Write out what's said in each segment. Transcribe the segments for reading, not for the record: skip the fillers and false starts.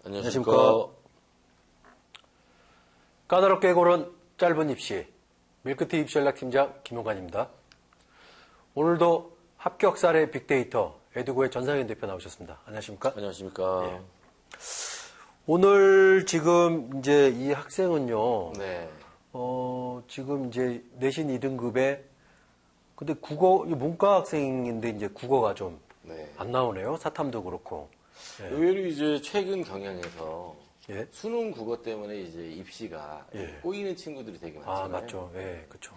안녕하십니까. 까다롭게 고른 짧은 입시 밀크티 입시연락팀장 김용관입니다. 오늘도 합격 사례 빅데이터 에듀고의 전상현 대표 나오셨습니다. 안녕하십니까? 안녕하십니까. 예. 오늘 지금 이제 이 학생은요. 네. 지금 이제 내신 2등급에 근데 국어 문과 학생인데 이제 국어가 좀 안 나오네요. 사탐도 그렇고. 예. 의외로 이제 최근 경향에서 예? 수능 국어 때문에 이제 입시가 꼬이는 친구들이 되게 많잖아요. 아, 맞죠. 예, 그렇죠.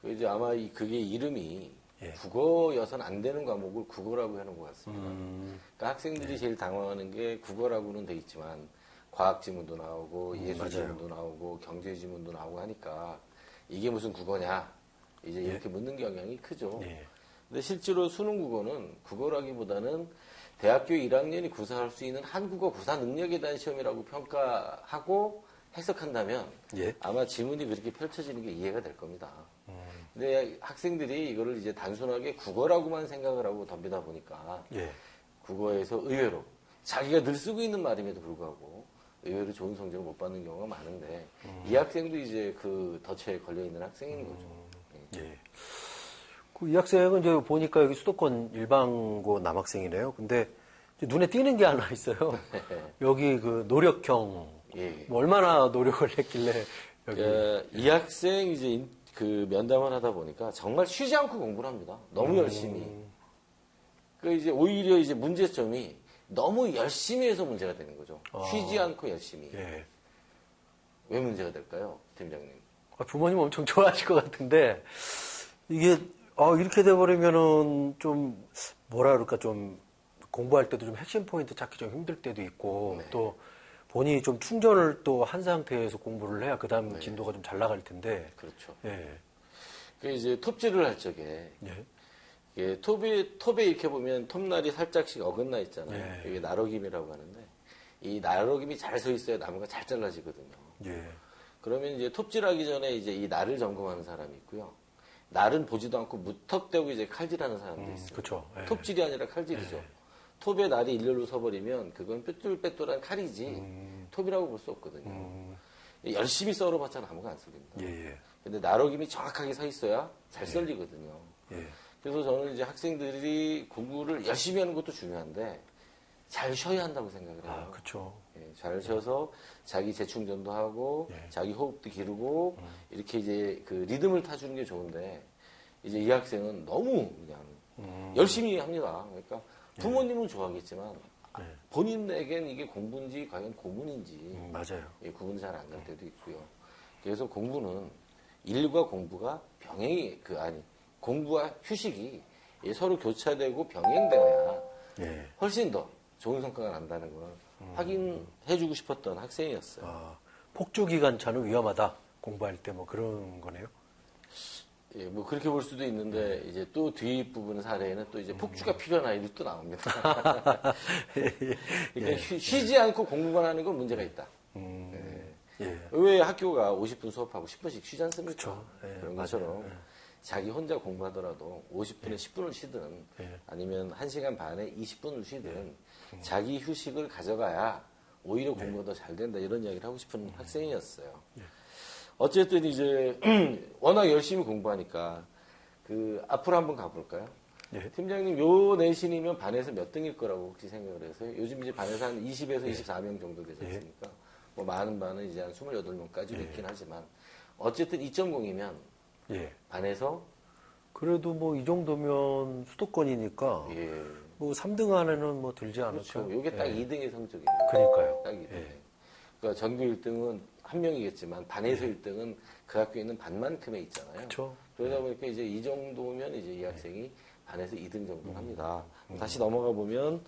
이제 아마 그게 이름이 예. 국어여선 안 되는 과목을 국어라고 하는 것 같습니다. 그러니까 학생들이 제일 당황하는 게 국어라고는 돼 있지만 과학 지문도 나오고 예술 지문도 나오고 경제 지문도 나오고 하니까 이게 무슨 국어냐 이제 이렇게 묻는 경향이 크죠. 근데 실제로 수능 국어는 국어라기보다는 대학교 1학년이 구사할 수 있는 한국어 구사 능력에 대한 시험이라고 평가하고 해석한다면 아마 지문이 그렇게 펼쳐지는 게 이해가 될 겁니다. 근데 학생들이 이거를 이제 단순하게 국어라고만 생각을 하고 덤비다 보니까 국어에서 의외로 자기가 늘 쓰고 있는 말임에도 불구하고 의외로 좋은 성적을 못 받는 경우가 많은데 이 학생도 이제 그 덫에 걸려 있는 학생인 거죠. 이 학생은 이제 보니까 여기 수도권 일반고 남학생이네요. 근데 눈에 띄는 게 하나 있어요. 여기 그 노력형. 뭐 얼마나 노력을 했길래 여기. 이 학생 이제 그 면담을 하다 보니까 정말 쉬지 않고 공부를 합니다. 너무 열심히. 그 이제 오히려 이제 문제점이 너무 열심히 해서 문제가 되는 거죠. 쉬지 않고 열심히. 왜 문제가 될까요, 팀장님? 부모님 엄청 좋아하실 것 같은데 이게 이렇게 돼버리면은 좀 뭐라 그럴까 좀 공부할 때도 좀 핵심 포인트 찾기 좀 힘들 때도 있고 또 본인이 좀 충전을 또 한 상태에서 공부를 해야 그 다음 진도가 좀 잘 나갈 텐데. 그렇죠. 그 이제 톱질을 할 적에 톱에 이렇게 보면 톱날이 살짝씩 어긋나 있잖아요. 이게 나로김이라고 하는데 이 나로김이 잘 서 있어야 나무가 잘 잘라지거든요. 그러면 이제 톱질하기 전에 이제 이 날을 점검하는 사람이 있고요. 날은 보지도 않고 무턱대고 이제 칼질하는 사람도 있어요. 그렇죠. 톱질이 아니라 칼질이죠. 톱에 날이 일렬로 서버리면 그건 뾰뚤빼뚤한 칼이지 톱이라고 볼 수 없거든요. 열심히 썰어봤자 나무가 안 썰립니다. 근데 나로김이 정확하게 서 있어야 잘 썰리거든요. 그래서 저는 이제 학생들이 공부를 열심히 하는 것도 중요한데 잘 쉬어야 한다고 생각을 해요. 그렇죠. 잘 쉬어서 자기 재충전도 하고 자기 호흡도 기르고 이렇게 이제 그 리듬을 타주는 게 좋은데 이제 이 학생은 너무 그냥 열심히 합니다. 그러니까 부모님은 좋아하겠지만 본인에겐 이게 공부인지 과연 고문인지 맞아요. 구분이 잘 안 갈 때도 있고요. 그래서 공부는 일과 공부가 공부와 휴식이 서로 교차되고 병행되어야 훨씬 더 좋은 성과가 난다는 걸 확인해주고 싶었던 학생이었어요. 폭주기관차는 위험하다. 공부할 때 뭐 그런 거네요. 뭐 그렇게 볼 수도 있는데 이제 또 뒷부분 사례에는 또 이제 폭주가 필요한 아이들이 또 나옵니다. 그러니까 쉬지 않고 공부만 하는 건 문제가 있다. 왜 학교가 50분 수업하고 10분씩 쉬지 않습니까? 그런 것처럼 자기 혼자 공부하더라도 50분에 10분을 쉬든 아니면 1시간 반에 20분을 쉬든 자기 휴식을 가져가야 오히려 공부가 더 잘 된다 이런 이야기를 하고 싶은 학생이었어요. 어쨌든 이제 워낙 열심히 공부하니까 그 앞으로 한번 가볼까요? 팀장님 요 내신이면 반에서 몇 등일 거라고 혹시 생각을 해서요? 요즘 이제 반에서 한 20에서 24명 정도 되지 않습니까? 뭐 많은 반은 이제 한 28명까지도 있긴 하지만 어쨌든 2.0이면 반에서 그래도 뭐 이 정도면 수도권이니까 뭐 3등 안에는 뭐 들지 않을까요? 그렇죠. 이게 딱 2등의 성적입니다. 그러니까요. 딱 2등. 그러니까 전교 1등은 한 명이겠지만 반에서 1등은 그 학교에 있는 반만큼에 있잖아요. 그렇죠. 그러다 보니까 이제 이 정도면 이제 이 학생이 반에서 2등 정도 합니다. 다시 넘어가 보면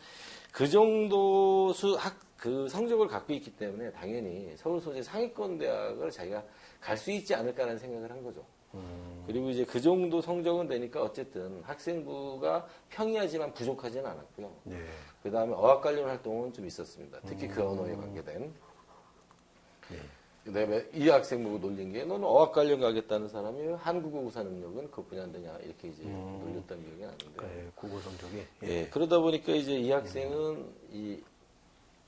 그 정도 그 성적을 갖고 있기 때문에 당연히 서울 소재 상위권 대학을 자기가 갈 수 있지 않을까라는 생각을 한 거죠. 그리고 이제 그 정도 성적은 되니까 어쨌든 학생부가 평이하지만 부족하지는 않았고요. 그 다음에 어학 관련 활동은 좀 있었습니다. 특히 그 언어에 관계된. 그다음에 이 학생 보고 놀린 게 너는 어학 관련 가겠다는 사람이 왜 한국어 우사 능력은 그뿐이 안 되냐 이렇게 이제 놀렸던 기억이 나는데. 네, 국어 성적이. 예, 그러다 보니까 이제 이 학생은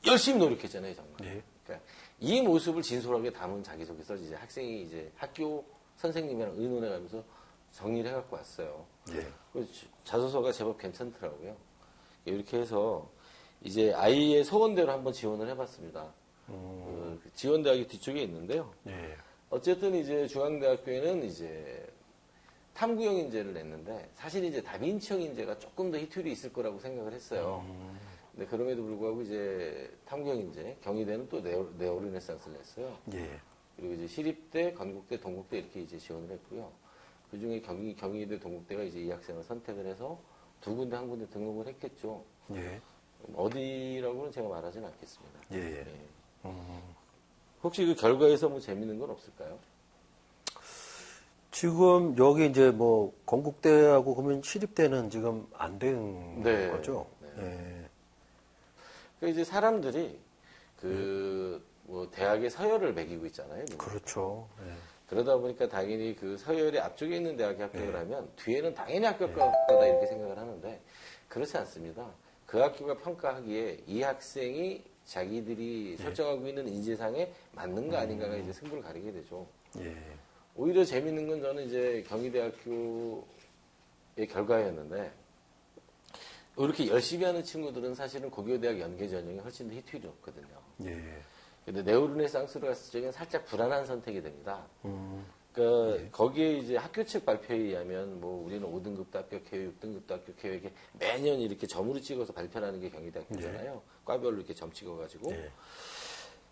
열심히 노력했잖아요, 정말. 네. 그러니까 이 모습을 진솔하게 담은 자기소개서 이제 학생이 이제 학교 선생님이랑 의논해가면서 정리를 해갖고 왔어요. 네. 그 자소서가 제법 괜찮더라고요. 이렇게 해서 이제 아이의 소원대로 한번 지원을 해봤습니다. 그 지원대학이 뒤쪽에 있는데요. 네. 어쨌든 이제 중앙대학교에는 이제 탐구형 인재를 냈는데 사실 이제 다빈치형 인재가 조금 더 히트율이 있을 거라고 생각을 했어요. 근데 그럼에도 불구하고 이제 탐구형 인재, 경희대는 또 네오르네상스를 냈어요. 예. 그리고 이제 시립대, 건국대, 동국대 이렇게 이제 지원을 했고요. 그 중에 경희대, 동국대가 이제 이 학생을 선택을 해서 두 군데 한 군데 등록을 했겠죠. 예. 어디라고는 제가 말하지는 않겠습니다. 예. 예. 혹시 그 결과에서 뭐 재밌는 건 없을까요? 지금 여기 이제 뭐 건국대하고 그러면 시립대는 지금 안 된 네. 거죠? 네. 예. 그 이제 사람들이 뭐 대학의 서열을 매기고 있잖아요. 그렇죠. 예. 그러다 보니까 당연히 그 서열이 앞쪽에 있는 대학에 합격을 하면 뒤에는 당연히 합격할 거다 이렇게 생각을 하는데 그렇지 않습니다. 그 학교가 평가하기에 이 학생이 자기들이 설정하고 있는 인재상에 맞는가 아닌가가 이제 승부를 가리게 되죠. 예. 오히려 재밌는 건 저는 이제 경희대학교의 결과였는데 이렇게 열심히 하는 친구들은 사실은 고교대학 연계 전형이 훨씬 더 히트율이 높거든요. 예. 근데 네오르네상스로 갔을 적엔 살짝 불안한 선택이 됩니다. 그러니까 거기에 이제 학교 측 발표에 의하면 뭐 우리는 5등급도 합격해요, 6등급도 합격해요 이렇게 매년 이렇게 점으로 찍어서 발표하는 게 경희대학교잖아요. 과별로 이렇게 점 찍어가지고 예.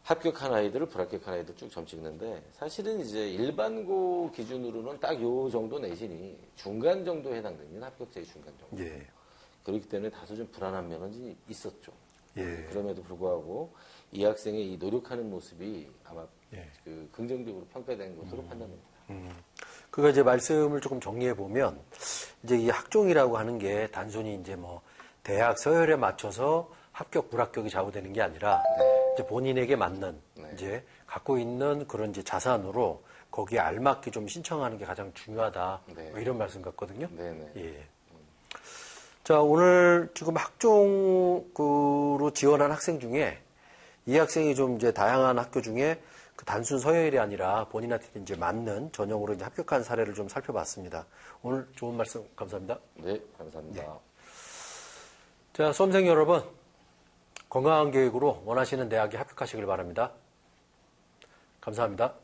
합격한 아이들을 불합격한 아이들 쭉 점 찍는데 사실은 이제 일반고 기준으로는 딱 요 정도 내신이 중간 정도에 해당됩니다. 합격자의 중간 정도. 예. 그렇기 때문에 다소 좀 불안한 면은 있었죠. 예. 그럼에도 불구하고 이 학생의 이 노력하는 모습이 아마 예. 그 긍정적으로 평가된 것으로 판단됩니다. 그가 이제 말씀을 조금 정리해 보면 이제 이 학종이라고 하는 게 단순히 이제 뭐 대학 서열에 맞춰서 합격 불합격이 좌우되는 게 아니라 이제 본인에게 맞는 이제 갖고 있는 그런 이제 자산으로 거기에 알맞게 좀 신청하는 게 가장 중요하다. 네. 뭐 이런 말씀 같거든요. 네네. 예. 자, 오늘 지금 학종으로 지원한 학생 중에 이 학생이 좀 이제 다양한 학교 중에 그 단순 서열이 아니라 본인한테 이제 맞는 전형으로 이제 합격한 사례를 좀 살펴봤습니다. 오늘 좋은 말씀 감사합니다. 네, 감사합니다. 자, 수험생 여러분, 건강한 교육으로 원하시는 대학에 합격하시길 바랍니다. 감사합니다.